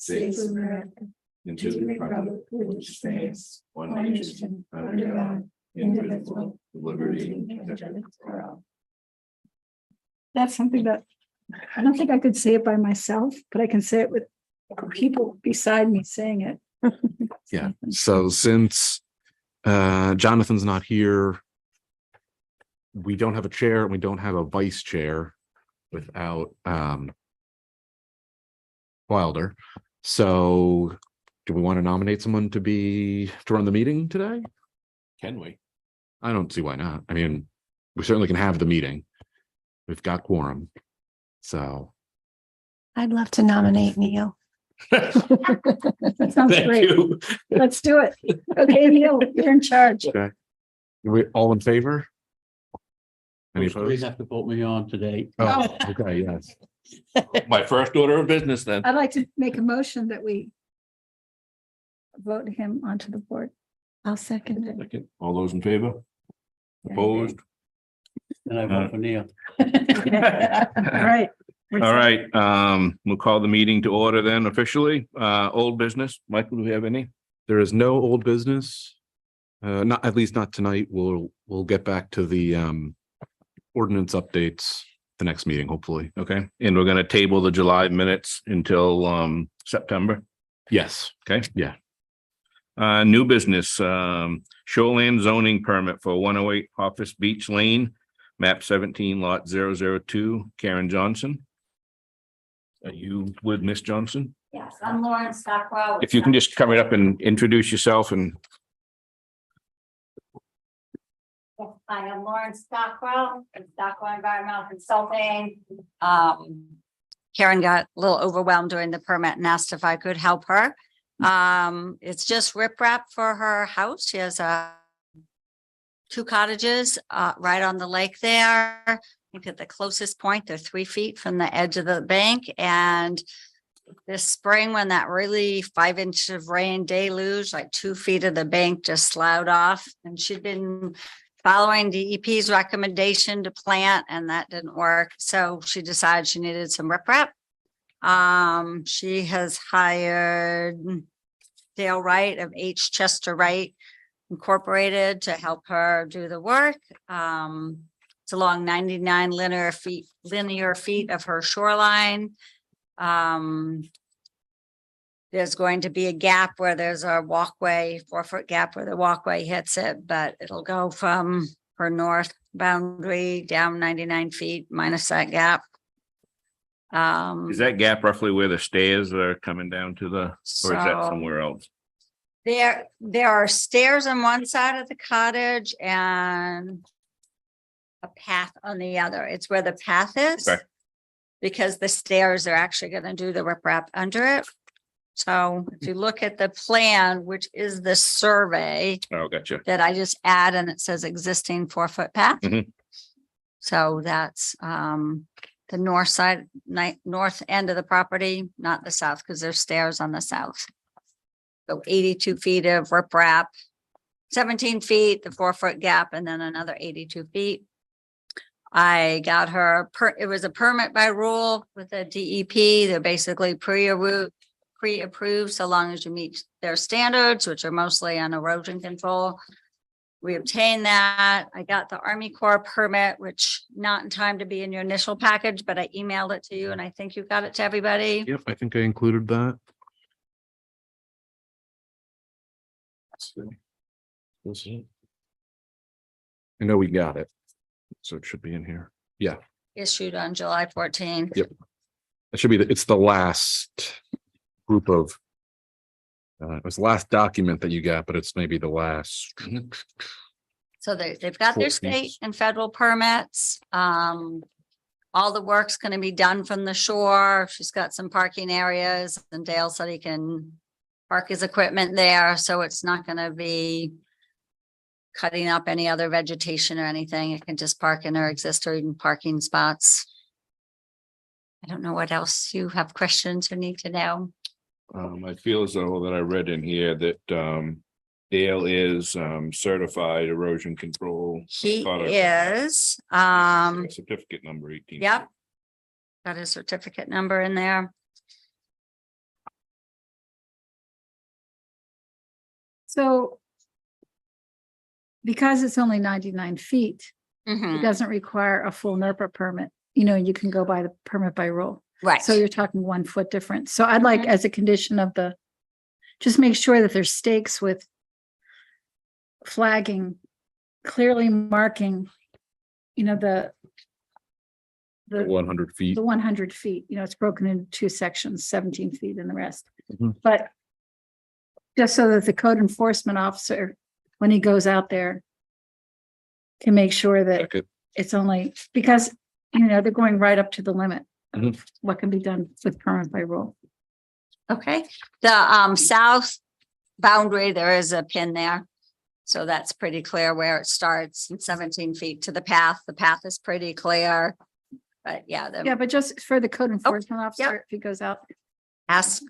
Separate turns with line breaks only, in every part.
States of America, and to the republic for which stands one nation under God, indivisible, with liberty and justice for all.
That's something that I don't think I could say it by myself, but I can say it with people beside me saying it.
Yeah. So since Jonathan's not here, we don't have a chair and we don't have a vice chair without Wilder. So do we want to nominate someone to run the meeting today?
Can we?
I don't see why not. I mean, we certainly can have the meeting. We've got quorum. So
I'd love to nominate Neil.
That sounds
Thank
great.
you.
Let's do it. Okay, Neil, you're in charge.
okay. We all in favor? Any
You
opposed?
have to vote me on today.
Oh, okay, yes.
My first order of business then.
I'd like to make a motion that we vote him onto the board.
I'll second it.
Second. All those in favor? Opposed?
And I vote for Neil.
All right.
All right, we'll call the meeting to order then officially. Old business. Michael, do we have any?
There is no old business. Not, at least not tonight. We'll get back to the ordinance updates the next meeting, hopefully.
Okay, and we're gonna table the July minutes until September.
Yes.
Okay.
Yeah.
New business, shoreland zoning permit for 108 Office Beach Lane, map 17 lot 002, Karen Johnson. Are you with Miss Johnson?
Yes, I'm Lauren Stockwell.
If you can just come right up and introduce yourself and
I am Lauren Stockwell, from Stockwell Environmental Consulting. Karen got a little overwhelmed during the permit and asked if I could help her. It's just riprap for her house. She has two cottages right on the lake there. I think at the closest point, they're 3 feet from the edge of the bank. And this spring, when that really 5 inches of rain deluge, like 2 feet of the bank just sloughed off. And she'd been following DEP's recommendation to plant, and that didn't work. So she decided she needed some riprap. She has hired Dale Wright of H. Chester Wright Incorporated to help her do the work. It's along 99 linear feet of her shoreline. There's going to be a gap where there's a walkway, 4-foot gap where the walkway hits it, but it'll go from her north boundary down 99 feet minus that gap.
is that gap roughly where the stairs are coming down to the, or is that
So-
somewhere else?
There are stairs on one side of the cottage and a path on the other. It's where the path is.
Okay.
Because the stairs are actually going to do the riprap under it. So if you look at the plan, which is the survey
Oh, gotcha.
that I just add, and it says existing 4-foot path.
Mhm.
So that's the north side, north end of the property, not the south, because there's stairs on the south. So 82 feet of riprap, 17 feet, the 4-foot gap, and then another 82 feet. I got her, it was a permit by rule with the DEP. They're basically pre-approved so long as you meet their standards, which are mostly on erosion control. We obtained that. I got the Army Corps permit, which not in time to be in your initial package, but I emailed it to you and I think you got it to everybody.
Yep. I think I included that. I know we got it. So it should be in here. Yeah.
Issued on July 14th.
Yep. It should be, it's the last group of, it was the last document that you got, but it's maybe the last.
So they've got their
14th.
state and federal permits. All the work's going to be done from the shore. She's got some parking areas and Dale said he can park his equipment there. So it's not going to be cutting up any other vegetation or anything. It can just park in her existing parking spots. I don't know what else you have questions or need to know.
I feel as though that I read in here that Dale is certified erosion control.
He
product.
is,
Certificate number 18.
yep. Got his certificate number in there.
So because it's only 99 feet, it
Mhm.
doesn't require a full NERPA permit. You know, you can go by the permit by rule.
Right.
So you're talking 1 foot difference. So I'd like, as a condition of the, just make sure that there's stakes with flagging, clearly marking, you know, the
100 feet.
the 100 feet, you know, it's broken into 2 sections, 17 feet and the rest.
Mhm.
But just so that the code enforcement officer, when he goes out there, can make sure that
Check it.
it's only, because, you know, they're going right up to the limit of
Mhm.
what can be done with permit by rule.
Okay, the south boundary, there is a pin there. So that's pretty clear where it starts and 17 feet to the path. The path is pretty clear. But yeah,
Yeah, but just for the code enforcement
yeah.
officer, if he goes out,
ask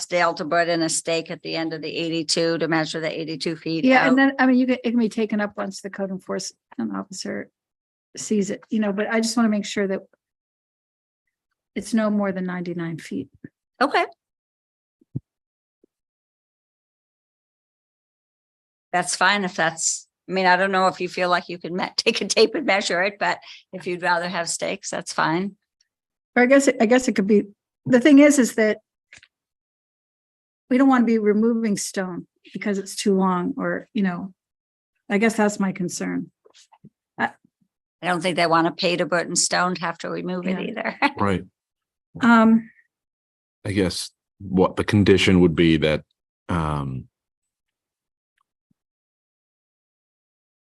Dale to put in a stake at the end of the 82 to measure the 82 feet.
yeah,
out.
and then, I mean, it can be taken up once the code enforcement officer sees it, you know, but I just want to make sure that it's no more than 99 feet.
Okay. That's fine if that's, I mean, I don't know if you feel like you can take a tape and measure it, but if you'd rather have stakes, that's fine.
Or I guess it could be, the thing is that we don't want to be removing stone because it's too long, or, you know, I guess that's my concern.
I don't think they want to pay to put in stone to have to remove it
Yeah.
either.
Right.
Um,
I guess what the condition would be that,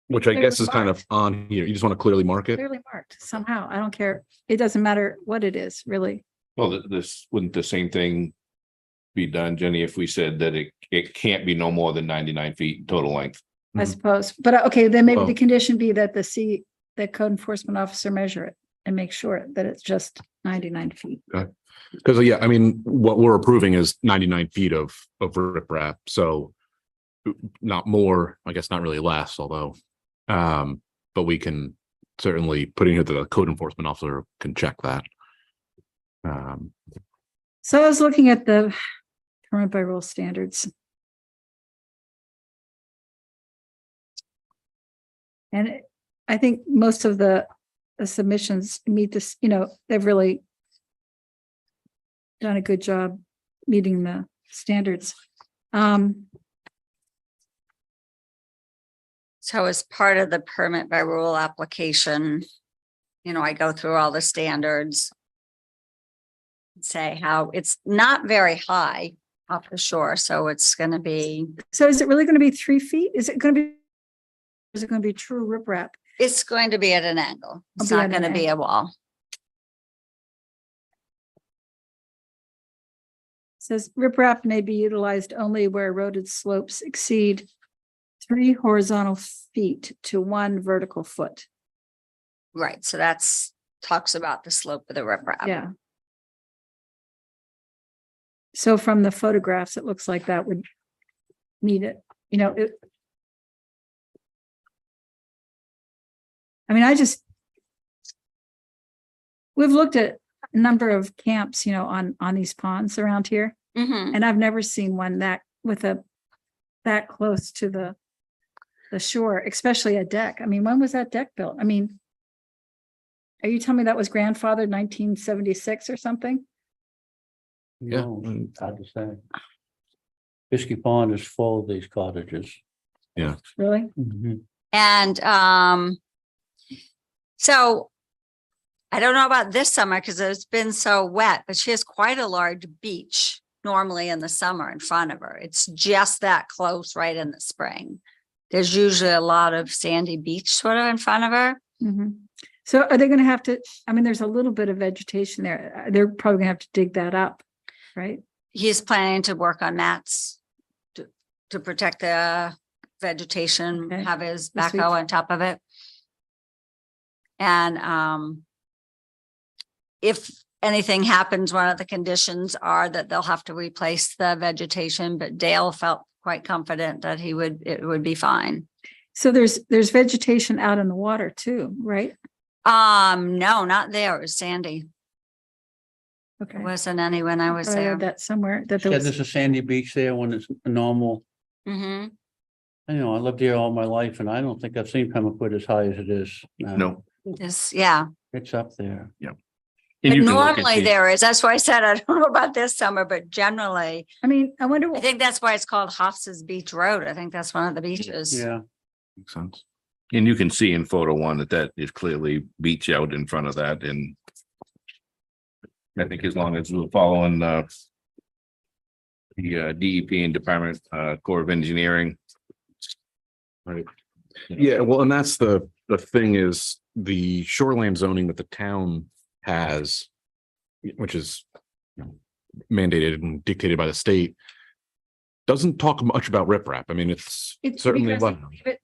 which I guess is kind of on here. You just want to clearly mark it.
clearly marked somehow. I don't care. It doesn't matter what it is, really.
Well, this, wouldn't the same thing be done, Jenny, if we said that it can't be no more than 99 feet total length?
I
Mhm.
suppose, but okay, then maybe the
Well-
condition be that the code enforcement officer measure it and make sure that it's just 99 feet.
Because, yeah, I mean, what we're approving is 99 feet of riprap, so not more, I guess not really less, although, but we can certainly put in here that the code enforcement officer can check that.
So I was looking at the permit by rule standards. And I think most of the submissions meet this, you know, they've really done a good job meeting the standards.
So as part of the permit by rule application, you know, I go through all the standards. Say how it's not very high off the shore, so it's going to be,
So is it really going to be 3 feet? Is it going to be true riprap?
it's going to be at an angle. It's
It'll be
not
at an
going to be a wall.
Says riprap may be utilized only where eroded slopes exceed 3 horizontal feet to 1 vertical foot.
Right, so that's talks about the slope of the riprap.
Yeah. So from the photographs, it looks like that would meet it, you know, I mean, we've looked at a number of camps, you know, on these ponds around here,
Mhm.
and I've never seen one that close to the shore, especially a deck. I mean, when was that deck built? I mean, are you telling me that was grandfathered 1976 or something?
Yeah.
No, hard to say. Bisky Pond is full of these cottages.
Really?
Mhm.
And so I don't know about this summer because it's been so wet, but she has quite a large beach normally in the summer in front of her. It's just that close right in the spring. There's usually a lot of sandy beach sort of in front of her.
Mhm. So are they going to have to, I mean, there's a little bit of vegetation there. They're probably gonna have to dig that up, right?
He's planning to work on mats to protect the vegetation,
Okay.
have his
This week.
backhoe on top of it. And if anything happens, one of the conditions are that they'll have to replace the vegetation, but Dale felt quite confident that it would be fine.
So there's vegetation out in the water too, right?
No, not there. It was sandy.
Okay.
It wasn't any when I was
I
there.
read that somewhere that there
Said
was,
there's a sandy beach there when it's normal.
Mhm.
I know, I lived here all my life and I don't think I've seen Pemaquid as high as it is now.
No.
This, yeah.
It's up there.
And
But
you can look at
normally
the-
there is, that's why I said, I don't know about this summer, but generally,
I mean, I wonder,
I think that's why it's called Hoffs's Beach Road. I think that's one of the beaches.
Yeah,
Makes sense.
And you can see in photo one that is clearly beach out in front of that, and I think as long as we're following the DEP and Department Corps of Engineering.
Right. Yeah, well, and that's the thing is the shoreline zoning that the town has, which is mandated and dictated by the state, doesn't talk much about riprap. I mean, it's certainly
because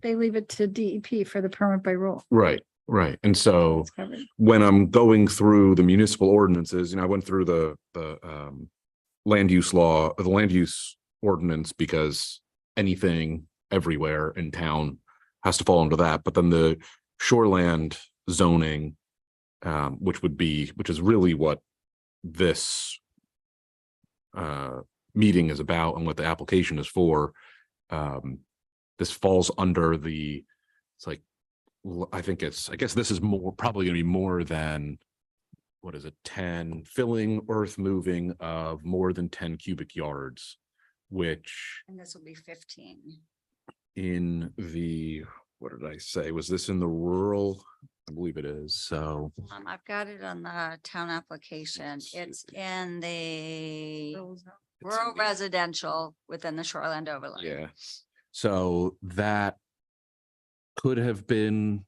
they leave it to DEP for the permit by rule.
right, right. And so
It's covered.
when I'm going through the municipal ordinances, I went through the land use law, the land use ordinance, because anything everywhere in town has to fall under that. But then the shoreland zoning, which is really what this meeting is about and what the application is for. This falls under it's like, I guess this is probably gonna be more than, what is it, 10 filling, earth moving of more than 10 cubic yards, which
And this will be 15.
in what did I say? Was this in the rural? I believe it is. So
I've got it on the town application. It's in the rural residential within the shoreland overlay.
yeah. So that could have been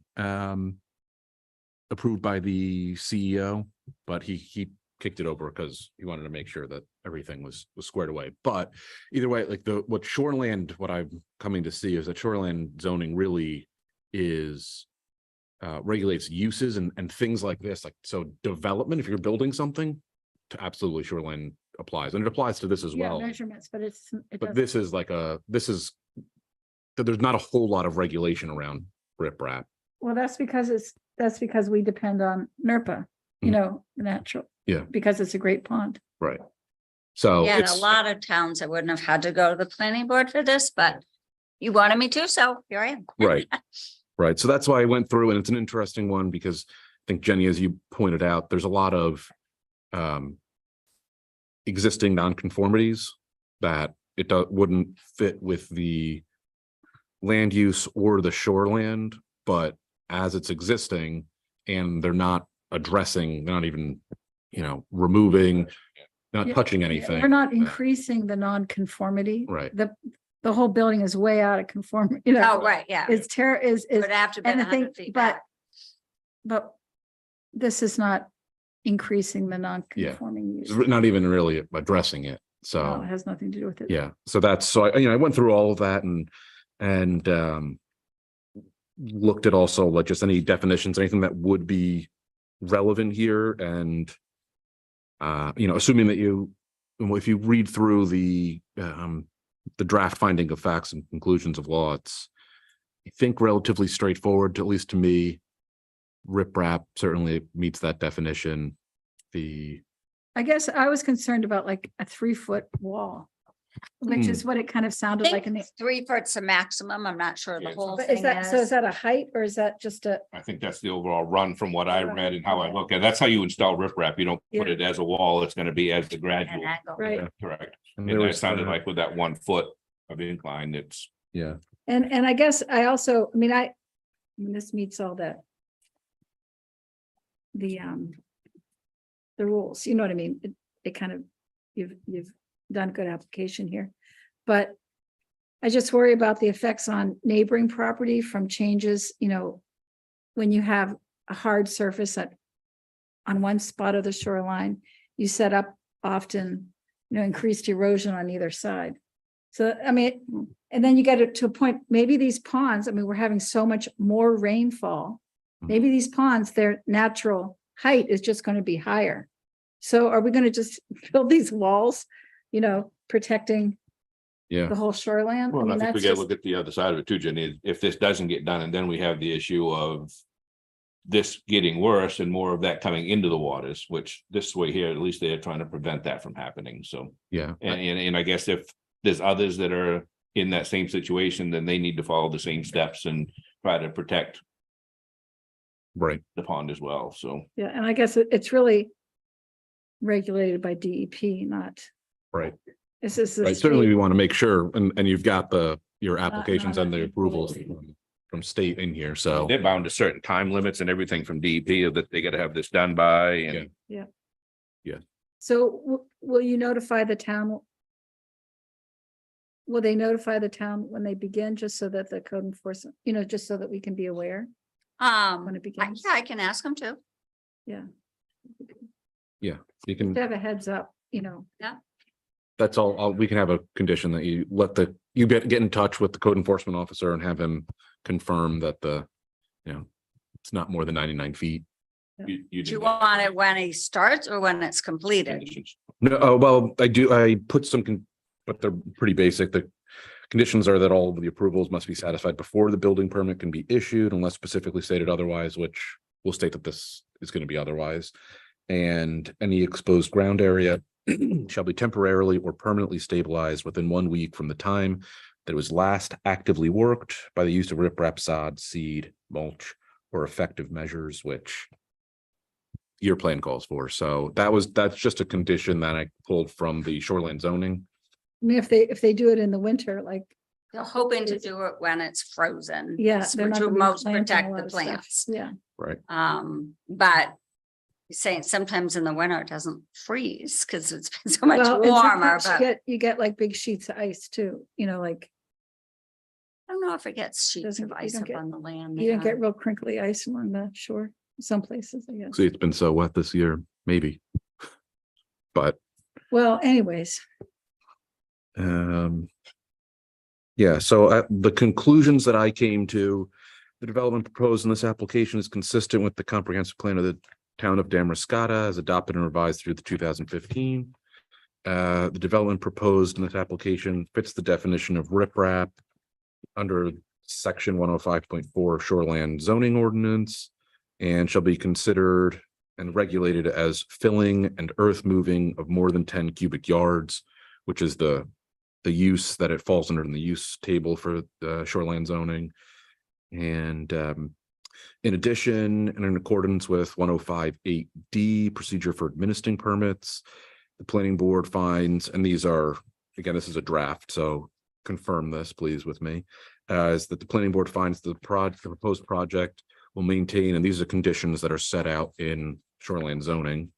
approved by the CEO, but he kicked it over because he wanted to make sure that everything was squared away. But either way, like what I'm coming to see is that shoreland zoning really is regulates uses and things like this. Like, so development, if you're building something, to absolutely shoreline applies, and it applies to this as
Yeah,
well.
measurements, but it
But
doesn't.
this is that there's not a whole lot of regulation around riprap.
Well, that's because we depend on NERPA,
Mhm.
natural.
Yeah.
Because it's a great pond.
Right. So
Yeah, and a
it's
lot of towns I wouldn't have had to go to the planning board for this, but you wanted me to, so here I am.
right. Right. So that's why I went through, and it's an interesting one because I think, Jenny, as you pointed out, there's a lot of existing nonconformities that wouldn't fit with the land use or the shoreland, but as it's existing and they're not even, removing, not
Yeah,
touching
Yeah,
anything.
We're not increasing the non-conformity.
Right.
The whole building is way out of conform,
Oh, right, yeah.
It's is,
Would have to be
and the thing,
100 feet
but,
back.
but this is not increasing the non-conforming use.
It's not even really addressing it.
No,
So,
it has nothing to do with it.
yeah, so I went through all of that and looked at also like just any definitions, anything that would be relevant here. And assuming that if you read through the draft finding of facts and conclusions of law, it's, I think, relatively straightforward, at least to me. Riprap certainly meets that definition.
I guess I was concerned about like a 3-foot wall, which is what it kind of
I
sounded like in
think
the.
3 foot's the maximum. I'm not sure the
Yeah,
whole
But
thing
is
is.
that a height or is that just a?
I think that's the overall run from what I read and how I look at it. That's how you install riprap. You don't put
Yeah.
it as a wall. It's gonna be as the
An
gradual.
angle.
Right.
Yeah.
Correct.
And
And
there
that
was
sounded
the-
like with that 1 foot of incline, it's.
Yeah.
And I guess I also, I mean, this meets all the rules, you know what I mean? It kind of, you've done good application here. But I just worry about the effects on neighboring property from changes, when you have a hard surface on one spot of the shoreline, you set up often, increased erosion on either side. So, I mean, and then you get it to a point, maybe these ponds, I mean, we're having so much more rainfall. Maybe these ponds, their natural height is just going to be higher. So are we going to just build these walls, protecting
Yeah.
the whole shoreline?
Well, I
mean,
think we
that's
gotta
just-
look at the other side of it too, Jenny. If this doesn't get done, and then we have the issue of this getting worse and more of that coming into the waters, which this way here, at least they're trying to prevent that from happening. So,
Yeah.
and I guess if there's others that are in that same situation, then they need to follow the same steps and try to protect
Right.
the pond as well, so.
Yeah, and I guess it's really regulated by DEP, not.
Right.
This is.
Right. Certainly we want to make sure, and you've got your applications
not
and the
a-
approvals from state in here, so.
They're bound to certain time limits and everything from DEP that they gotta have this done by and.
So will you notify the town? Will they notify the town when they begin, just so that the code enforcement, just so that we can be aware when it begins?
Yeah, I can ask them to.
You can,
To have a heads up,
that's all, we can have a condition that you let you get in touch with the code enforcement officer and have him confirm that it's not more than 99 feet.
You
Do you want it when he starts or when it's completed?
conditions.
No, well, I put but they're pretty basic. The conditions are that all of the approvals must be satisfied before the building permit can be issued unless specifically stated otherwise, which will state that this is going to be otherwise. And any exposed ground area shall be temporarily or permanently stabilized within 1 week from the time that it was last actively worked by the use of riprap, sod, seed, mulch, or effective measures, which your plan calls for. So that's just a condition that I pulled from the shoreline zoning.
I mean, if they do it in the winter, like,
They're hoping to do it when it's frozen.
yeah, they're not
To
gonna be
most
planting a
protect
lot
the
of stuff.
plants.
Yeah,
Right.
But you're saying sometimes in the winter it doesn't freeze because it's been so much
well, and
warmer,
sometimes
but
you get like big sheets of ice too, like
I don't know if it gets sheets
Doesn't-
of
you
ice
don't
up
get-
on the land.
you don't
there.
get real crinkly ice along the shore, some places, I guess.
See, it's been so wet this year, maybe. But
Well, anyways,
yeah, so the conclusions that I came to, the development proposed in this application is consistent with the comprehensive plan of the town of Damariscotta as adopted and revised through the 2015. The development proposed in this application fits the definition of riprap under section 105.4 shoreland zoning ordinance and shall be considered and regulated as filling and earth moving of more than 10 cubic yards, which is the use that it falls under in the use table for the shoreline zoning. And in addition, and in accordance with 105.8D procedure for administering permits, the planning board finds, and these are, again, this is a draft, so confirm this, please, with me, is that the planning board finds the proposed project will maintain, and these are conditions that are set out in shoreline zoning,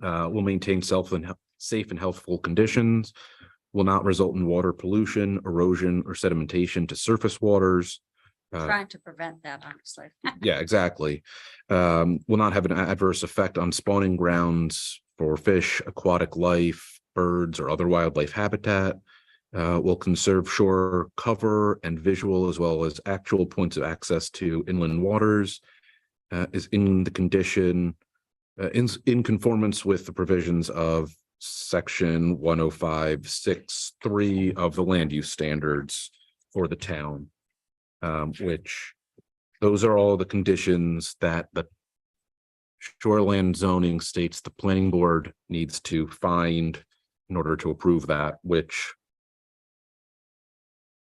will maintain safe and healthful conditions, will not result in water pollution, erosion, or sedimentation to surface waters.
Trying to prevent that, honestly.
Yeah, exactly. Will not have an adverse effect on spawning grounds for fish, aquatic life, birds, or other wildlife habitat. Will conserve shore cover and visual as well as actual points of access to inland waters. Is in the condition in conformance with the provisions of section 105.6.3 of the land use standards for the town. Which those are all the conditions that the shoreland zoning states the planning board needs to find in order to approve that, which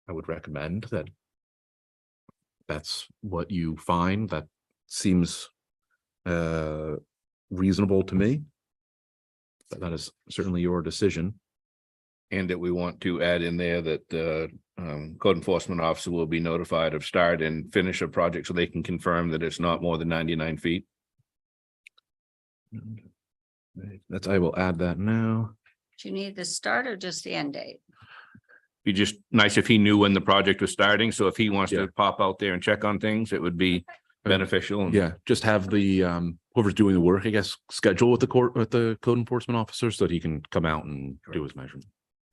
I would recommend that that's what you find. That seems reasonable to me. But that is certainly your decision.
And that we want to add in there that the code enforcement officer will be notified of start and finish a project so they can confirm that it's not more than 99 feet.
That's, I will add that now.
Do you need the start or just the end date?
Be just nice if he knew when the project was starting. So if he wants
Yeah.
to pop out there and check on things, it would be beneficial. And
Yeah, just have the whoever's doing the work, I guess, schedule with the code enforcement officer so that he can come out and do his measurement.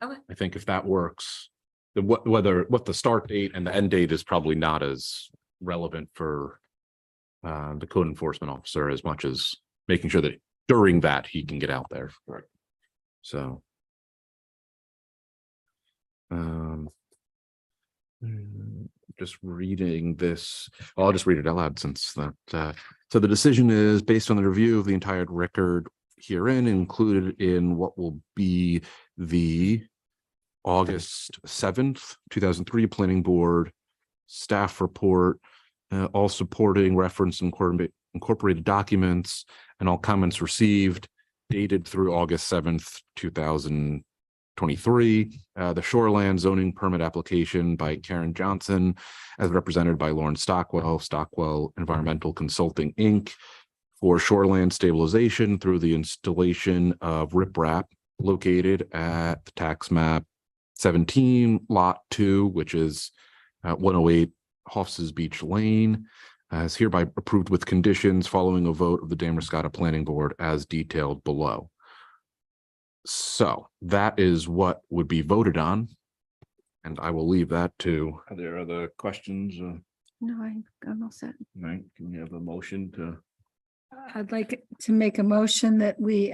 Okay.
I think if that works, then what the start date and the end date is probably not as relevant for the code enforcement officer as much as making sure that during that he can get out there.
Right.
So. Just reading this, I'll just read it out loud since that. So the decision is based on the review of the entire record herein, included in what will be the August 7th, 2003 Planning Board Staff Report, all supporting reference and incorporated documents and all comments received dated through August 7th, 2023. The shoreland zoning permit application by Karen Johnson as represented by Lauren Stockwell Environmental Consulting, Inc. for shoreland stabilization through the installation of riprap located at the tax map 17 lot 2, which is 108 Hoffs's Beach Lane, is hereby approved with conditions following a vote of the Damariscotta Planning Board as detailed below. So that is what would be voted on. And I will leave that to.
Are there other questions?
No, I'm all set.
Right, can we have a motion to?
I'd like to make a motion that we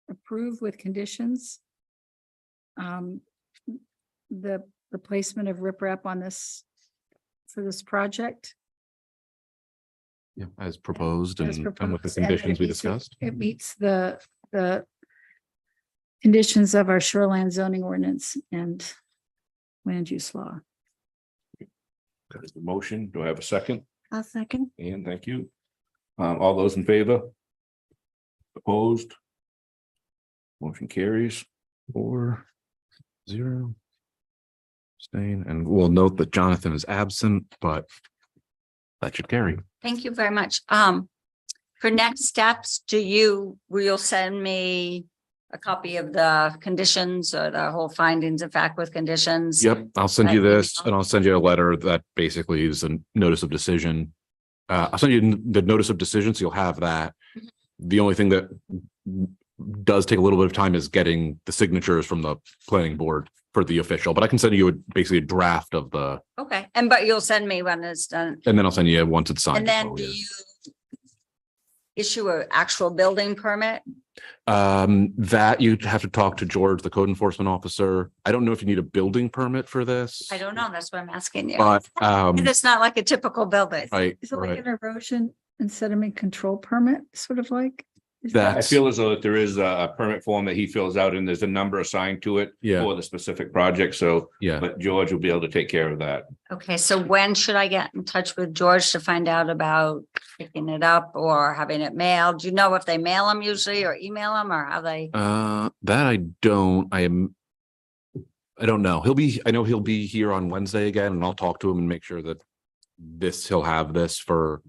approve with conditions the placement of riprap on this for this project.
Yeah, as proposed
As
and with the
proposed, and
conditions we
it meets-
discussed.
It meets the conditions of our shoreline zoning ordinance and land use law.
That is the motion. Do I have a second?
I'll second.
And thank you. All those in favor? Opposed? Motion carries 4-0. Staying, and we'll note that Jonathan is absent, but that should carry.
Thank you very much. For next steps, will you send me a copy of the conditions or the whole findings of fact with conditions?
Yep, I'll send you
By
this
email?
and I'll send you a letter that basically is a notice of decision. I'll send you the notice of decision, so you'll have that. The only thing that does take a little bit of time is getting the signatures from the planning board for the official, but I can send you basically a draft of the,
Okay, but you'll send me when it's done.
and then I'll send you once it's signed.
And then
Oh,
do
yeah.
you issue an actual building permit?
That you'd have to talk to George, the code enforcement officer. I don't know if you need a building permit for this.
I don't know. That's what I'm asking you.
But,
It's not like a typical building.
right,
Is it like
right.
an erosion and sediment control permit, sort of like? Is
That-
I feel as though that there is a permit form that he fills out and there's a number assigned to it
Yeah,
for the specific project. So,
yeah.
but George will be able to take care of that.
Okay, so when should I get in touch with George to find out about picking it up or having it mailed? Do you know if they mail them usually or email them or how they?
That I don't, I don't know. I know he'll be here on Wednesday again and I'll talk to him and make sure that he'll have this for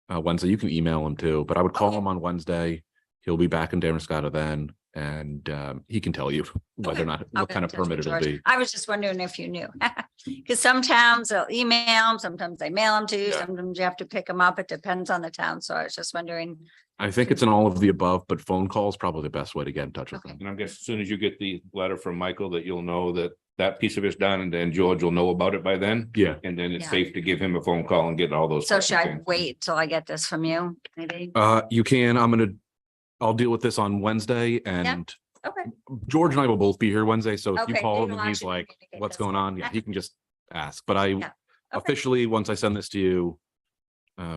Wednesday. You can email him too, but I would call him on Wednesday. He'll be back in Damariscotta then and he can tell you whether or not,
I'll
what
get
kind
in
of
touch with
permit it'll
George.
be.
I was just wondering if you knew. Because some towns they'll email them, sometimes they mail them to you,
Yeah.
sometimes you have to pick them up. It depends on the town. So I was just wondering.
I think it's in all of the above, but phone call is probably the best way to get in touch with
Okay.
him.
And I guess as soon as you get the letter from Michael, that you'll know that that piece of it's done and then George will know about it by then.
Yeah.
And then it's
Yeah.
safe to give him a phone call and get all those.
So should I
questions in.
wait till I get this from you? Maybe?
You can, I'll deal with this on Wednesday and
Okay.
George and I will both be here Wednesday. So if you
Okay,
call him
you'll
and he's
actually
like,
communicate
what's
this
going
way.
on? Yeah, he can just ask, but I
Yeah. Okay.
officially, once I send this to you,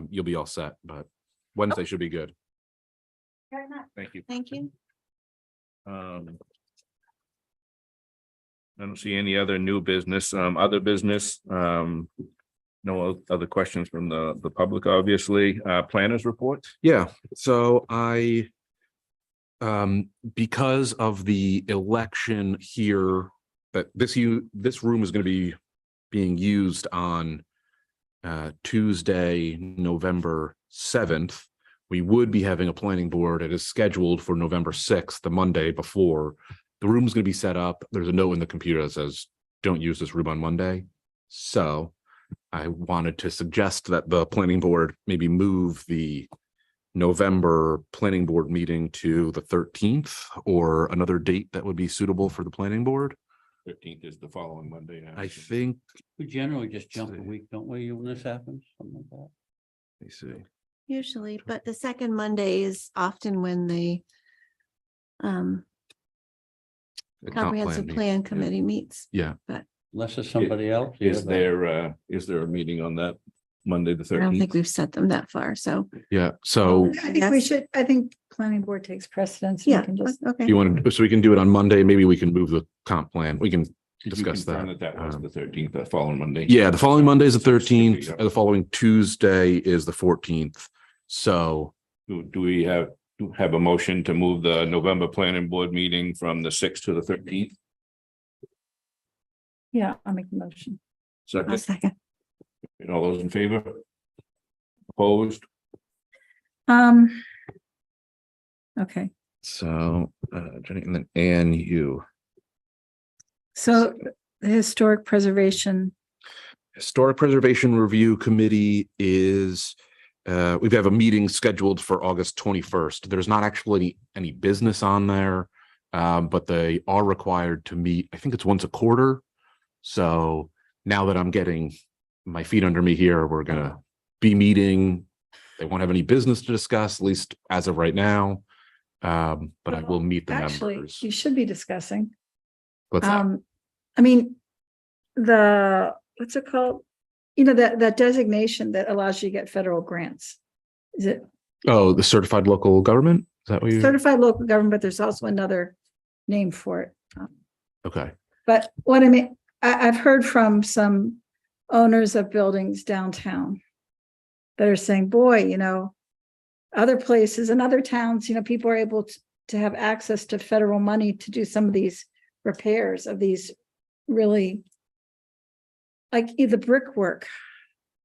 you'll be all set, but Wednesday should be good.
Very much.
Thank you.
Thank you.
I don't see any other new business, other business, no other questions from the public, obviously, planners report.
Yeah, so because of the election here, that this room is going to be being used on Tuesday, November 7th. We would be having a planning board. It is scheduled for November 6th, the Monday before. The room's going to be set up. There's a note in the computer that says, don't use this room on Monday. So I wanted to suggest that the planning board maybe move the November planning board meeting to the 13th or another date that would be suitable for the planning board.
13th is the following Monday.
I think,
We generally just jump a week, don't we, when this happens, something like that?
let me see.
Usually, but the second Monday is often when the
The comp
comprehensive
meeting.
plan committee meets.
Yeah,
Unless it's somebody else. yeah,
Is
but-
there a meeting on that Monday, the
I don't think
13th.
we've set them that far, so.
Yeah, so
I think we
Yes.
should, I think planning board takes precedence. We
Yeah,
can just,
okay.
you want to, so we can do it on Monday, maybe we can move the comp plan, we can
You
discuss
confirm
that.
That was the 13th, the following Monday.
Yeah, the following Monday is the
So it's gonna be,
13th, the following Tuesday is the 14th. So,
Do we have a motion to move the November planning board meeting from the 6th to the 13th?
yeah, I'll make the motion.
I'll
Second,
second.
and all those in favor? Opposed?
Okay,
so, Jenny, and then Ann, you.
so the historic preservation,
Historic Preservation Review Committee is, we have a meeting scheduled for August 21st. There's not actually any business on there, but they are required to meet, I think it's once a quarter. So now that I'm getting my feet under me here, we're gonna be meeting. They won't have any business to discuss, at least as of right now. But I will meet the
actually,
members.
you should be discussing.
What's that?
I mean, what's it called? You know, that designation that allows you to get federal grants. Is it
Oh, the certified local government? Is that what you?
certified local government? But there's also another name for it.
Okay.
But what I mean, I've heard from some owners of buildings downtown that are saying, boy, you know, other places and other towns, you know, people are able to have access to federal money to do some of these repairs of these really like the brickwork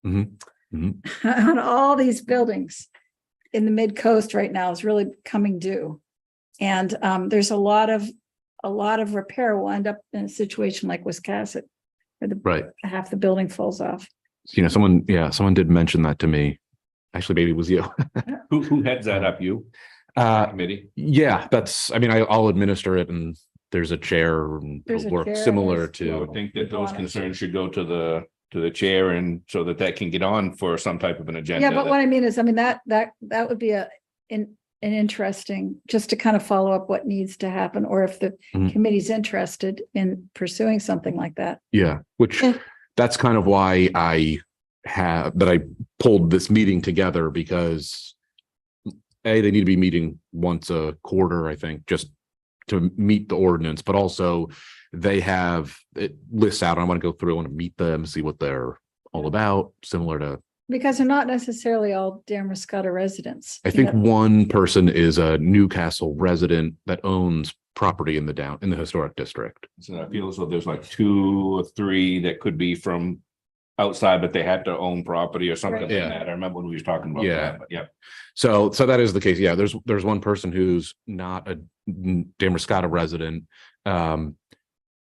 Mhm.
on all these buildings in the mid coast right now is really coming due. And there's a lot of repair will end up in a situation like Wiscasset, where
Right.
half the building falls off.
You know, someone did mention that to me. Actually, maybe it was you.
Who heads that up? You? Committee?
Yeah, I mean, I'll administer it and there's a chair and
There's
it'll
a
work
chair,
similar
there's-
I would
to,
think that those concerns should go to the chair and so that can get on for some type of an agenda.
Yeah, but what I mean is, I mean, that would be an interesting, just to kind of follow up what needs to happen, or if the
Mhm.
committee's interested in pursuing something like that.
yeah, which
Yeah.
that's kind of why I pulled this meeting together because they need to be meeting once a quarter, I think, just to meet the ordinance, but also they have it lists out. I want to go through, I want to meet them, see what they're all about, similar to,
Because they're not necessarily all Damariscotta residents.
I
you
think
know.
one person is a Newcastle resident that owns property in the historic district.
So I feel as though there's like 2 or 3 that could be from outside, but they had to own property or something
Right.
like
Yeah.
that. I remember when we was talking about
Yeah.
that, but yeah.
So that is the case. Yeah, there's one person who's not a Damariscotta resident.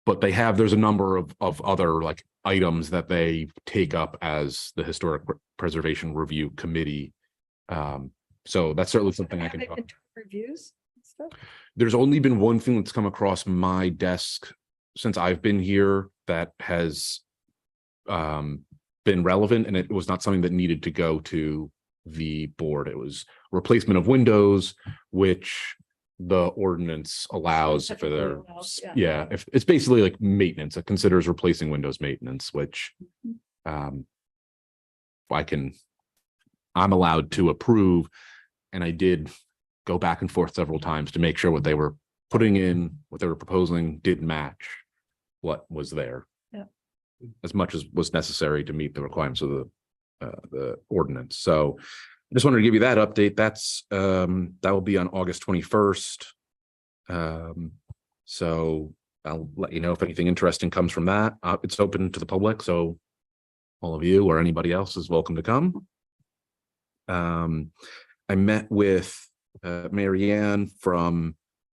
But there's a number of other like items that they take up as the Historic Preservation Review Committee. So that's certainly something I
Have
can
they
talk.
been doing reviews and stuff?
There's only been one thing that's come across my desk since I've been here that has been relevant, and it was not something that needed to go to the board. It was replacement of windows, which the ordinance allows for their,
Typical house, yeah.
yeah, if it's basically like maintenance, it considers replacing windows maintenance, which I'm allowed to approve. And I did go back and forth several times to make sure what they were putting in, what they were proposing did match what was there.
Yeah.
As much as was necessary to meet the requirements of the ordinance. So I just wanted to give you that update. That will be on August 21st. So I'll let you know if anything interesting comes from that. It's open to the public, so all of you or anybody else is welcome to come. I met with Mary Ann from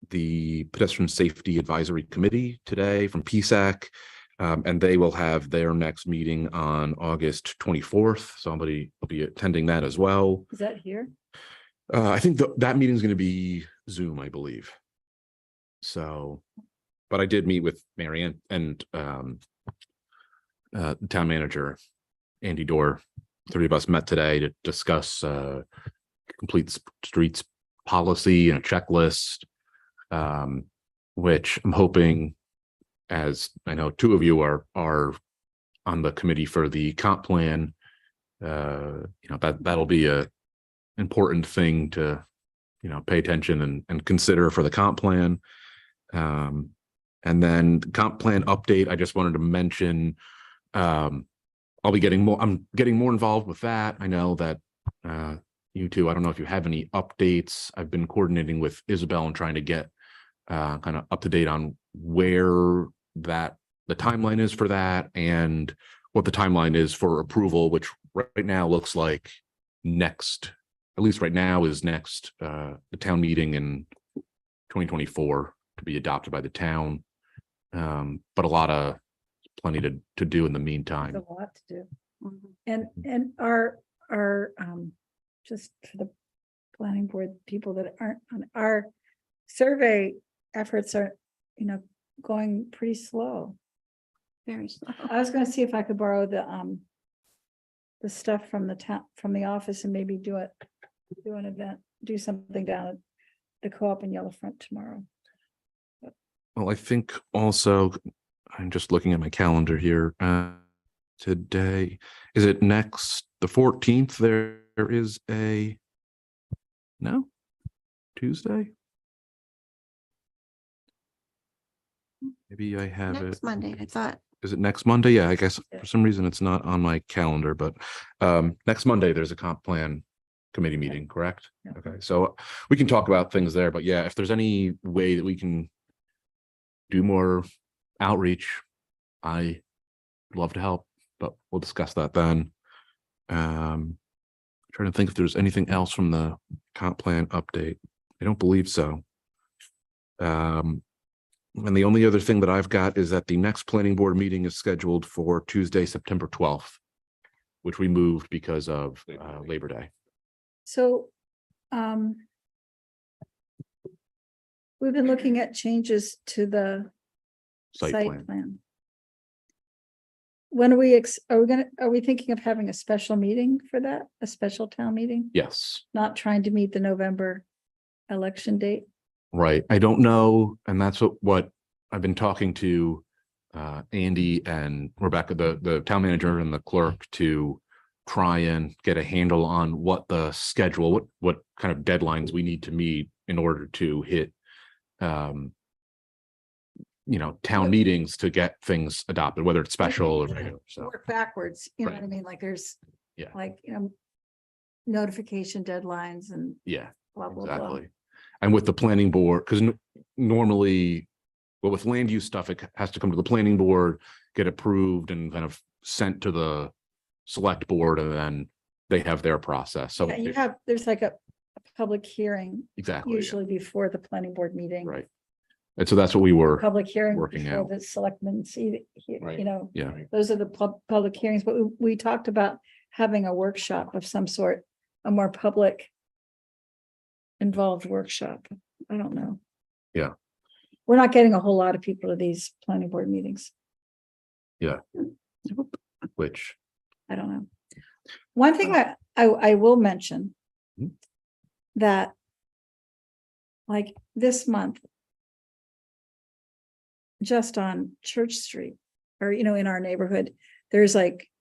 the Pedestrian Safety Advisory Committee today from PSAC. And they will have their next meeting on August 24th. Somebody will be attending that as well.
Is that here?
I think that meeting is going to be Zoom, I believe. So, but I did meet with Mary Ann and town manager Andy Dorr. 3 of us met today to discuss complete streets policy and a checklist, which I'm hoping, as I know 2 of you are on the committee for the comp plan, that'll be a important thing to, pay attention and consider for the comp plan. And then the comp plan update, I just wanted to mention, I'm getting more involved with that. I know that, you two, I don't know if you have any updates. I've been coordinating with Isabel and trying to get, kind of up to date on where the timeline is for that and what the timeline is for approval, which right now looks like at least right now is next, the town meeting in 2024 to be adopted by the town. But plenty to do in the meantime.
There's a lot to do.
Mhm.
And our just for the planning board, people that aren't on our survey efforts are, going pretty slow.
Very slow.
I was gonna see if I could borrow the stuff from the town, from the office and maybe do an event, do something down at the co-op in Yellowfront tomorrow.
Well, I think also, I'm just looking at my calendar here. Today, is it the 14th? There is Tuesday? Maybe I have it.
Next Monday, I thought.
Is it next Monday? Yeah, I guess
Yeah.
for some reason it's not on my calendar, but next Monday, there's a comp plan committee meeting, correct?
Yeah.
Okay, so we can talk about things there, but yeah, if there's any way that we can do more outreach, I love to help, but we'll discuss that then. Trying to think if there's anything else from the comp plan update. I don't believe so. And the only other thing that I've got is that the next planning board meeting is scheduled for Tuesday, September 12th, which we moved because of Labor Day.
So, we've been looking at changes to the
Site
site
plan.
plan. When are we thinking of having a special meeting for that, a special town meeting?
Yes,
Not trying to meet the November election date?
right. I don't know. And that's what I've been talking to Andy and Rebecca, the town manager and the clerk, to try and get a handle on what the schedule, what kind of deadlines we need to meet in order to hit town meetings to get things adopted, whether it's special or regular. So
Work backwards, you know
Right.
what I mean? Like there's.
Yeah.
Like, notification deadlines and
yeah,
blah, blah, blah.
exactly. And with the planning board, because normally, well, with land use stuff, it has to come to the planning board, get approved and kind of sent to the select board, and then they have their process. So
Yeah, there's like a public hearing
exactly, yeah,
usually before the planning board meeting.
right. And so that's what we were,
Public hearing
working
before
out.
the selectmen see,
Right.
yeah, those are the public hearings, but we talked about having a workshop of some sort, a more public involved workshop. I don't know.
Yeah.
We're not getting a whole lot of people to these planning board meetings.
which,
I don't know. One thing I will mention
Mhm.
that like this month, just on Church Street or, in our neighborhood, there's like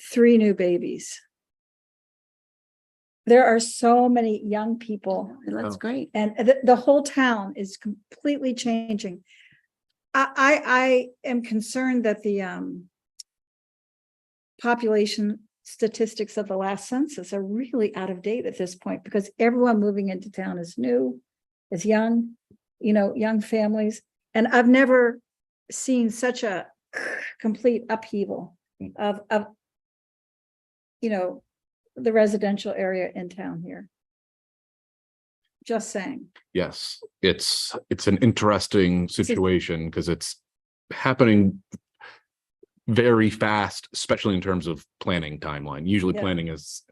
3 new babies. There are so many young people
That's
Oh.
great.
and the whole town is completely changing. I am concerned that the population statistics of the last census are really out of date at this point, because everyone moving into town is new, is young, young families. And I've never seen such a complete upheaval of the residential area in town here. Just saying.
yes, it's an interesting situation because it's happening very fast, especially in terms of planning timeline. Usually
Yeah.
planning is,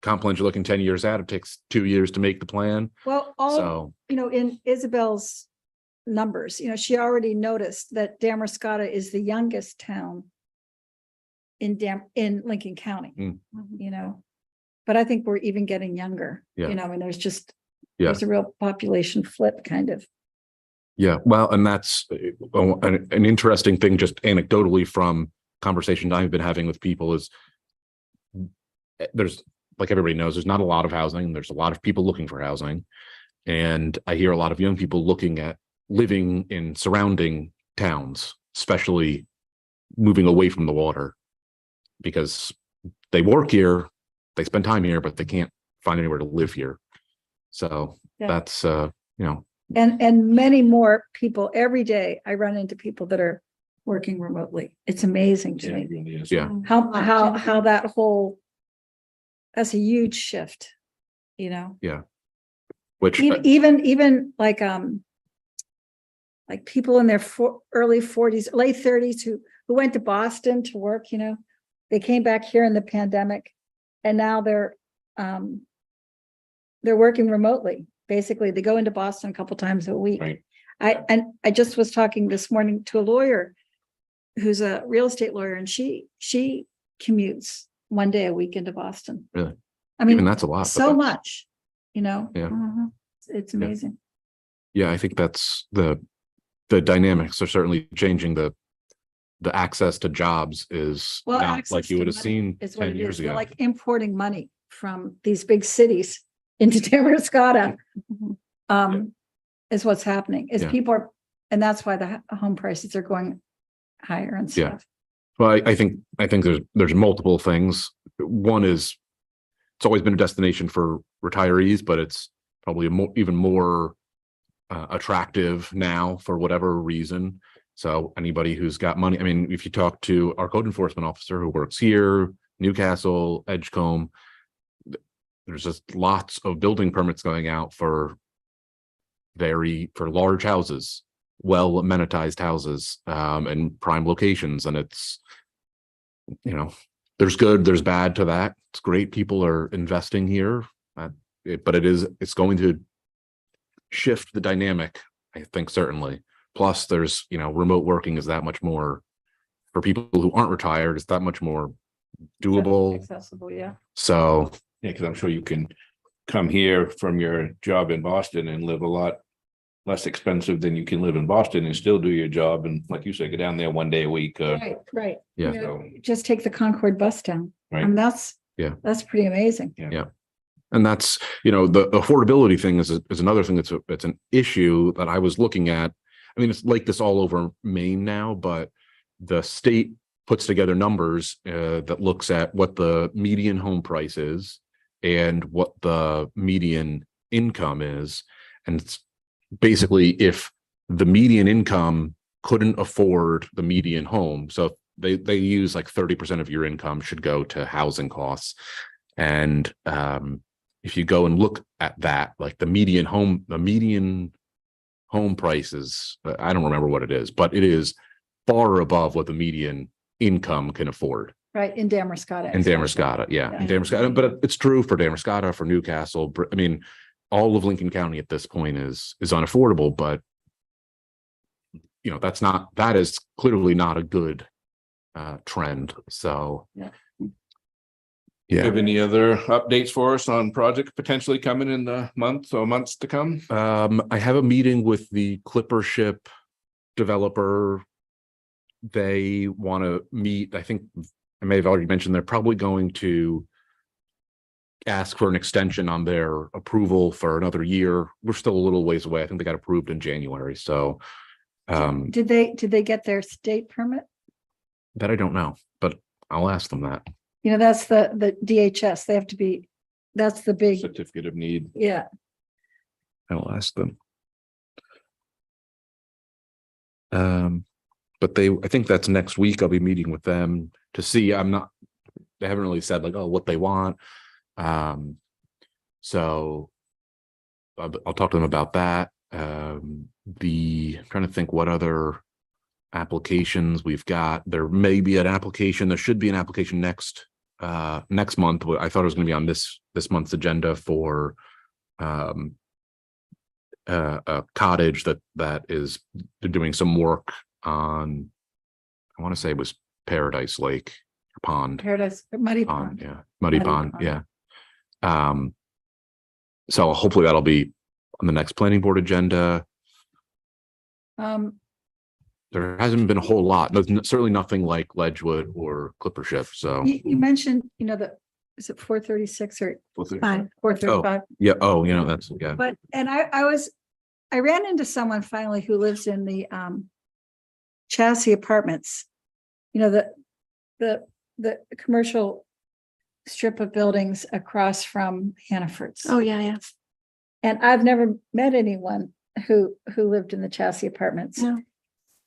comp plans, you're looking 10 years out. It takes 2 years to make the plan.
Well,
So,
in Isabel's numbers, she already noticed that Damariscotta is the youngest town in Lincoln County,
Mm.
but I think we're even getting younger,
Yeah.
and
Yeah.
there's a real population flip kind of.
yeah, well, and that's an interesting thing, just anecdotally from conversations I've been having with people, is there's, like everybody knows, there's not a lot of housing. There's a lot of people looking for housing. And I hear a lot of young people looking at living in surrounding towns, especially moving away from the water, because they work here, they spend time here, but they can't find anywhere to live here. So
Yeah.
that's,
And many more people every day. I run into people that are working remotely. It's amazing to
Yeah,
me
it really is.
Yeah.
how that whole, that's a huge shift, you know?
which
Even like people in their early 40s, late 30s who went to Boston to work, you know, they came back here in the pandemic and now they're working remotely. Basically, they go into Boston a couple times a week.
Right.
I just was talking this morning to a lawyer who's a real estate lawyer, and she commutes one day a week into Boston.
Really?
I mean,
even that's a lot. but
so
that's-
much, you know?
Yeah.
It's amazing.
Yeah, I think that's the dynamics are certainly changing. The access to jobs is
Well,
not
access
like you
to
would have
money
seen
is what
10
it
years
is. We're
ago.
like importing money from these big cities into Damariscotta. Is what's happening, is
Yeah.
people are, and that's why the home prices are going higher and
Yeah.
stuff.
Well, I think there's multiple things. One is it's always been a destination for retirees, but it's probably even more attractive now for whatever reason. So anybody who's got money, I mean, if you talk to our code enforcement officer who works here, Newcastle, Edgecombe, there's just lots of building permits going out for large houses, well amenitized houses, and prime locations. And it's, you know, there's good, there's bad to that. It's great people are investing here, but it's going to shift the dynamic, I think, certainly. Plus there's, remote working is that much more for people who aren't retired. It's that much more doable.
Accessible, yeah.
So
Yeah, because I'm sure you can come here from your job in Boston and live a lot less expensive than you can live in Boston and still do your job. And like you said, go down there one day a week.
Right.
Yeah.
You know, just take the Concord bus down.
Right.
And that's pretty amazing.
Yeah. And that's, the affordability thing is another thing it's an issue that I was looking at. I mean, it's like this all over Maine now, but the state puts together numbers that looks at what the median home price is and what the median income is. And it's basically if the median income couldn't afford the median home, so they use like 30% of your income should go to housing costs. And if you go and look at that, like the median home prices, I don't remember what it is, but it is far above what the median income can afford.
Right, in Damariscotta.
In Damariscotta, yeah. In Damariscotta, but it's true for Damariscotta, for Newcastle. I mean, all of Lincoln County at this point is unaffordable, but that is clearly not a good trend. So
Do you have any other updates for us on projects potentially coming in the month or months to come?
I have a meeting with the Clipper ship developer. They want to meet. I think I may have already mentioned they're probably going to ask for an extension on their approval for another year. We're still a little ways away. I think they got approved in January. So
Did they get their state permit?
that I don't know, but I'll ask them that.
That's the DHS. They have to be, that's the big,
Certificate of need.
yeah.
I'll ask them. But I think that's next week. I'll be meeting with them to see. They haven't really said like, oh, what they want. So I'll talk to them about that. I'm trying to think what other applications we've got. There may be an application. There should be an application next month. I thought it was going to be on this month's agenda for a cottage that is doing some work on, I want to say it was Paradise Lake Pond.
Muddy Pond.
Yeah. Muddy Pond.
Pond.
Yeah. So hopefully that'll be on the next planning board agenda. There hasn't been a whole lot. There's certainly nothing like Ledgewood or Clipper Ship. So
You mentioned, that is it 436 or
Fine.
435?
Yeah, oh, that's, yeah,
But, and I ran into someone finally who lives in the Chassis Apartments. The commercial strip of buildings across from Hannaford's.
Oh, yeah, yeah.
And I've never met anyone who lived in the Chassis Apartments.
No.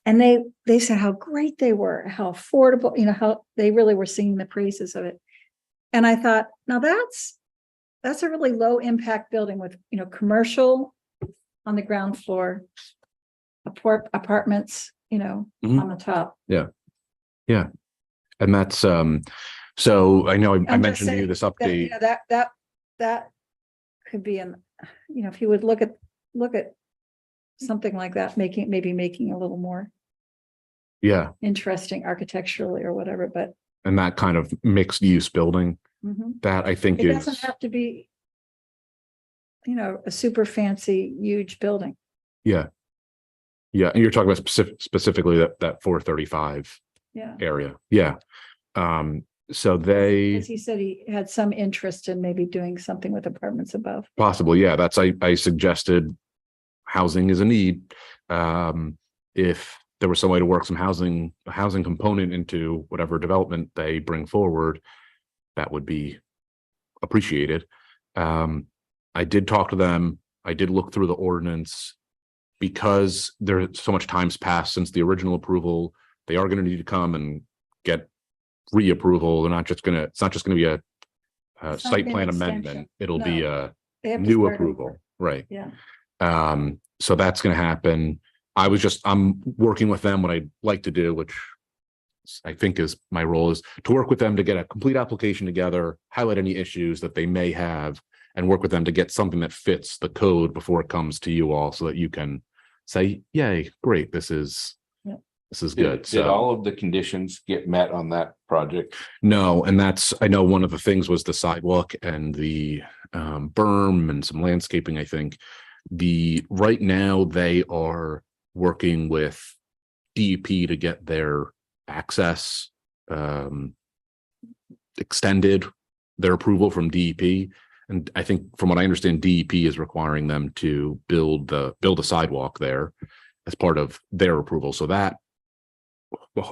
And they said how great they were, how affordable, how they really were singing the praises of it. And I thought, now that's a really low impact building with, commercial on the ground floor, apartments,
Mhm.
on the top.
and that's, so I know I
I'm just
mentioned to you
saying
this
that,
update.
that could be if you would look at something like that, making a little more
Yeah,
interesting architecturally or whatever, but
and that kind of mixed use building, that I think
it
is,
doesn't have to be, a super fancy, huge building.
yeah. Yeah, and you're talking about specifically that 435
Yeah.
area. Yeah. So they
As he said, he had some interest in maybe doing something with apartments above.
possibly, yeah, that's, I suggested housing is a need. If there was some way to work a housing component into whatever development they bring forward, that would be appreciated. I did talk to them. I did look through the ordinance. Because there's so much time's passed since the original approval, they are going to need to come and get reapproval. They're not just going to, it's not just going to be a
not
site
an
plan
extension.
amendment. It'll be
No.
a
They have to
new
start
approval,
over.
right?
Yeah.
So that's going to happen. I'm working with them. What I'd like to do, which I think is my role, is to work with them to get a complete application together, highlight any issues that they may have, and work with them to get something that fits the code before it comes to you all, so that you can say, yay, great, this is good.
Did
So
all of the conditions get met on that project?
no, and I know one of the things was the sidewalk and the berm and some landscaping. I think right now they are working with DEP to get their access extended, their approval from DEP. And I think from what I understand, DEP is requiring them to build a sidewalk there as part of their approval. So that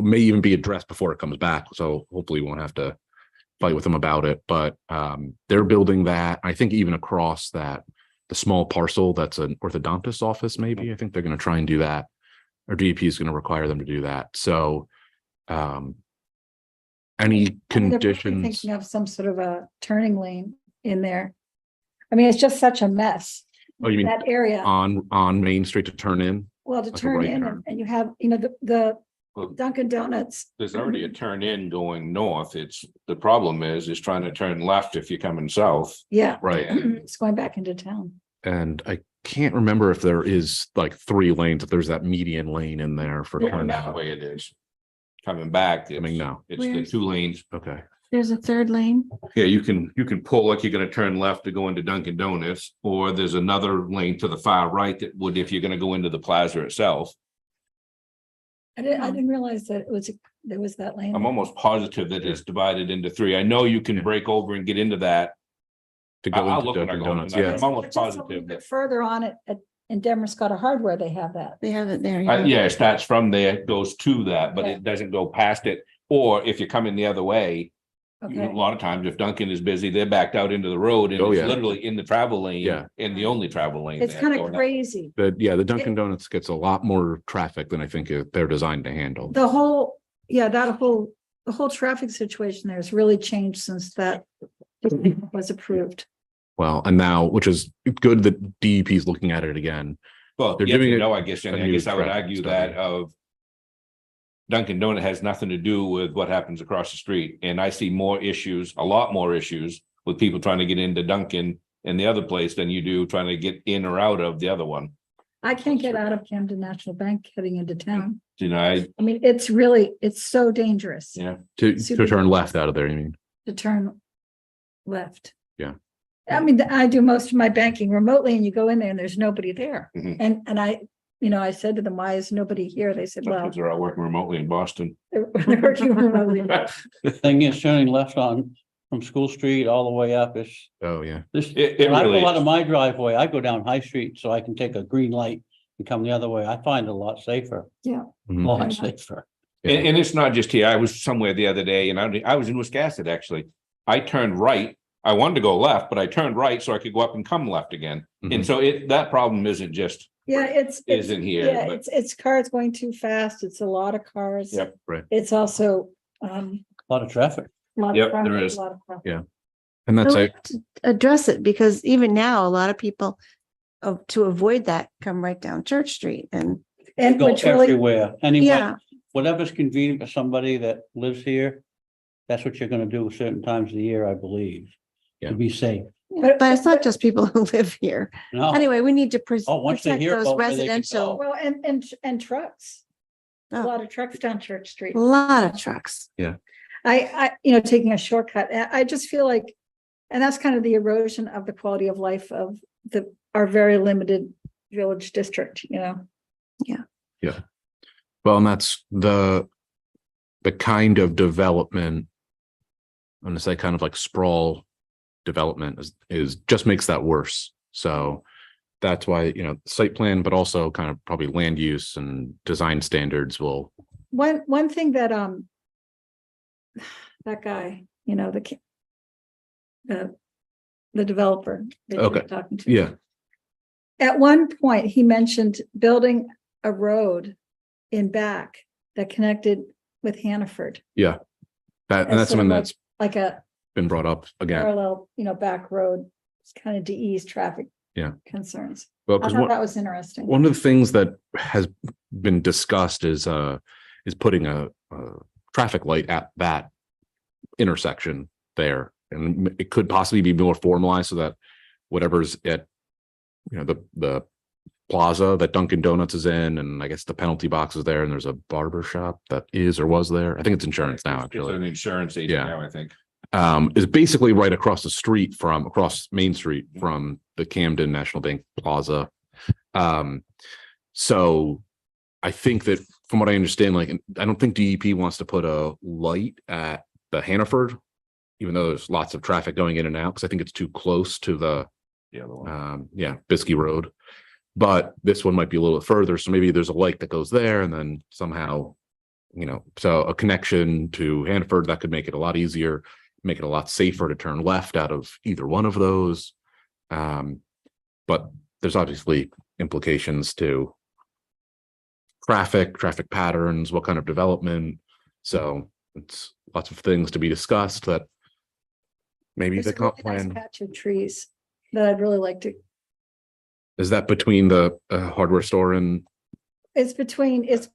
may even be addressed before it comes back. So hopefully we won't have to fight with them about it, but they're building that. I think even across the small parcel, that's an orthodontist office, maybe. I think they're going to try and do that, or DEP is going to require them to do that. So any
I mean, they're probably
conditions,
thinking of some sort of a turning lane in there. I mean, it's just such a mess.
oh, you mean
That area,
on Main Street to turn in?
well, to
like a
turn
right
in
turn.
and you have, the
Well,
Dunkin' Donuts.
there's already a turn in going north. The problem is trying to turn left if you're coming south.
Yeah.
Right.
It's going back into town.
And I can't remember if there is like 3 lanes, if there's that median lane in there for
Going
turn
that
out.
way it is. Coming back,
I mean, no,
it's the
Where's-
2 lanes.
okay.
There's a third lane.
Yeah, you can pull like you're gonna turn left to go into Dunkin' Donuts, or there's another lane to the far right that would, if you're gonna go into the plaza itself.
I didn't realize that there was that lane.
I'm almost positive that it's divided into 3. I know you can break over and get into that.
To go
I'll
into
look when I
Dunkin'
go home
Donuts,
tonight.
yeah.
I'm almost
Just a little
positive
bit
that,
further on in Damariscotta Hardware, they have that.
They have it there.
yeah, it starts from there, goes to that, but
Yeah.
it doesn't go past it. Or if you're coming the other way, a
Okay.
lot of times if Dunkin' is busy, they're backed out into the road and
Oh,
it's
yeah.
literally in the travel lane.
Yeah.
And the only travel lane.
It's
there.
kind
So
of
that-
crazy.
The Dunkin' Donuts gets a lot more traffic than I think they're designed to handle.
The whole traffic situation there has really changed since that was approved.
Well, and now, which is good that DEP is looking at it again.
Well,
They're
yes
doing
and
it
no, I guess, and
a
I
new
guess I would
traffic
argue
study.
that of. Dunkin' Donut has nothing to do with what happens across the street, and I see a lot more issues with people trying to get into Dunkin' and the other place than you do trying to get in or out of the other one.
I can't get out of Camden National Bank heading into town.
You know,
I mean, it's so dangerous
yeah,
To
Super
turn
good.
left out of there, you mean?
to turn left.
Yeah.
I mean, I do most of my banking remotely and you go in there and there's nobody there.
Mhm.
And I said to them, why is nobody here? They said, well,
because they're all working remotely in Boston.
they're working remotely.
Thing is turning left on from School Street all the way up. It's
Oh, yeah.
this,
It
when I
really
pull out
is.
of my driveway, I go down High Street so I can take a green light and come the other way. I find it a lot safer,
Yeah.
Mhm.
lot safer.
And it's not just here. I was somewhere the other day and I was in Wiscasset, actually. I turned right. I wanted to go left, but I turned right so I could go up and come left again. And
Mhm.
so that problem isn't just,
Yeah, it's.
Isn't here,
Yeah,
but-
it's cars going too fast. It's a lot of cars.
Yep.
Right.
It's also,
A lot of traffic.
a lot of
Yep, there
traffic,
is.
a lot of traffic.
Yeah. And that's
We'll
like,
have to address it because even now, a lot of people to avoid that, come right down Church Street and,
And
Go
which really,
everywhere. Anyway,
yeah,
whatever's convenient for somebody that lives here, that's what you're gonna do certain times of the year, I believe.
Yeah.
To be safe.
But-
but it's not just people who live here.
No,
Anyway, we need to
Oh, once they
protect
hear
those
about where they can
residential,
well, and trucks. A
Oh.
lot of trucks down Church Street.
a lot of trucks.
Taking a shortcut, I just feel like, and that's kind of the erosion of the quality of life of our very limited village district, you know?
well, and that's the kind of development. I'm gonna say kind of like sprawl development is just makes that worse. So that's why, site plan, but also kind of probably land use and design standards will,
One thing that, that guy, the developer. that you were
Okay.
talking to.
yeah,
At one point, he mentioned building a road in back that connected with Hannaford.
that, and
As
that's
sort of
something
like-
that's
Like a
been brought up again.
parallel, back road, it's kind of to ease traffic.
Yeah.
Concerns.
Well,
I
because
thought that was interesting.
one of the things that has been discussed is putting a traffic light at that intersection there. And it could possibly be more formalized so that whatever's at, the plaza that Dunkin' Donuts is in, and I guess the penalty box is there, and there's a barber shop that is or was there. I think it's insurance now,
it's
actually.
an insurance agent
Yeah.
now, I think.
Is basically right across the street across Main Street from the Camden National Bank Plaza. So I think that from what I understand, like, I don't think DEP wants to put a light at the Hannaford, even though there's lots of traffic going in and out, because I think it's too close to the,
The other one.
Biskie Road. But this one might be a little bit further, so maybe there's a light that goes there and then somehow, so a connection to Hannaford that could make it a lot easier, make it a lot safer to turn left out of either one of those. But there's obviously implications to traffic patterns, what kind of development. So it's lots of things to be discussed that maybe
There's
the
a
comp
really nice
plan,
patch of trees that I'd really like to,
is that between the hardware store and,
it's between
Site.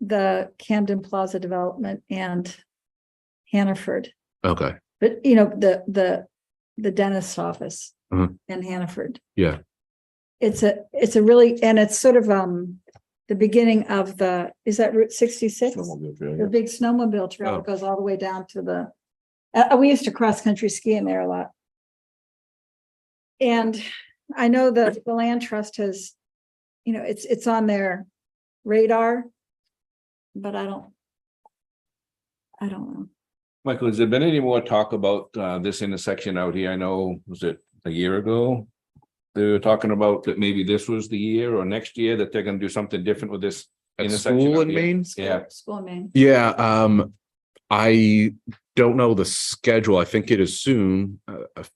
the Camden Plaza development and Hannaford.
okay,
But the dentist's office
Mhm.
in Hannaford.
yeah,
It's a really, and it's sort of the beginning of is that Route 66?
Snowmobile trail,
The
yeah.
big snowmobile trail
Oh.
that goes all the way down to we used to cross-country ski in there a lot. And I know that the land trust has, it's on their radar, but I don't know.
Michael, has there been any more talk about this intersection out here? I know, was it a year ago? They were talking about that maybe this was the year or next year that they're gonna do something different with this
at
intersection.
school
out
in
here.
Maine.
Yeah,
School in Maine.
Yeah, I don't know the schedule. I think it is soon.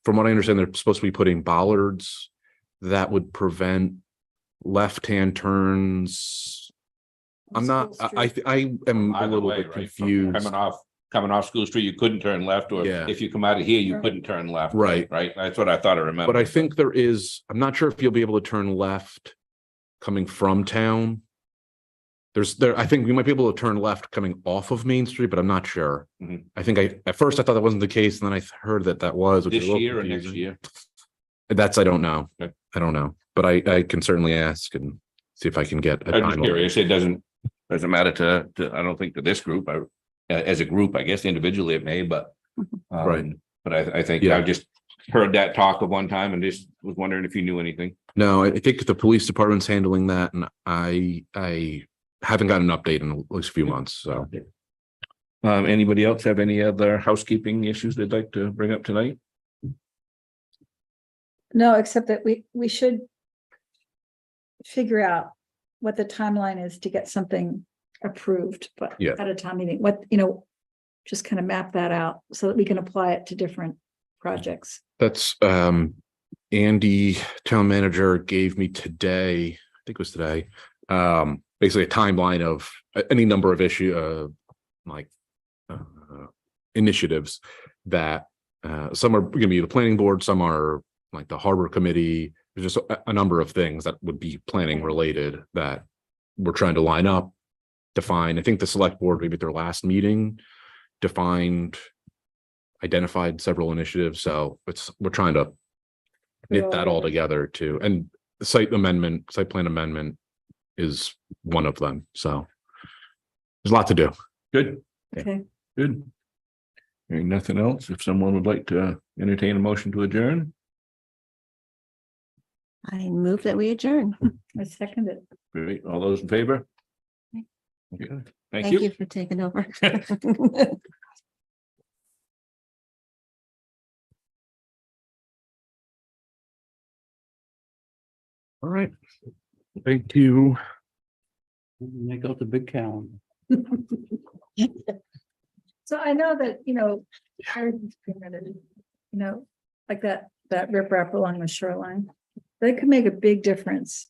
From what I understand, they're supposed to be putting bollards that would prevent left-hand turns. I'm not,
School
I
Street.
am a
either
little
way,
bit
right?
confused.
Coming off School Street, you couldn't turn left, or
Yeah.
if you come out of here, you
Right.
couldn't turn left.
Right.
Right, that's what I thought I remembered.
But I think there is, I'm not sure if you'll be able to turn left coming from town. I think we might be able to turn left coming off of Main Street, but I'm not sure.
Mhm.
I think at first I thought that wasn't the case, and then I heard that was. which is
This
a little
year or next
confusing.
year?
I don't know.
Okay.
I don't know, but I can certainly ask and see if I can get. a
I'm just
timeline.
curious. It doesn't matter to, I don't think to this group, as a group, I guess individually it may, but.
Right.
But I think
Yeah.
I just heard that talk of one time and just was wondering if you knew anything.
No, I think the police department's handling that, and I haven't gotten an update in at least a few months, so.
Anybody else have any other housekeeping issues they'd like to bring up tonight?
No, except that we should figure out what the timeline is to get something approved, but
Yeah.
at a town meeting, what, just kind of map that out so that we can apply it to different projects.
That's Andy, town manager, gave me today, I think it was today, basically a timeline of any number of initiatives that some are gonna be the planning board, some are like the harbor committee. There's just a number of things that would be planning related that we're trying to line up, define. I think the select board, maybe at their last meeting, identified several initiatives. So we're trying to knit that all together too. And the site plan amendment is one of them. So there's a lot to do.
Good,
Okay,
good. Hearing nothing else, if someone would like to entertain a motion to adjourn,
I move that we adjourn.
I second it.
great, all those in favor? Okay, thank
Thank
you.
you for taking over.
All right. Thank you.
Make out the big calendar.
So I know that, heritage permitted, like that riprap along the shoreline, that could make a big difference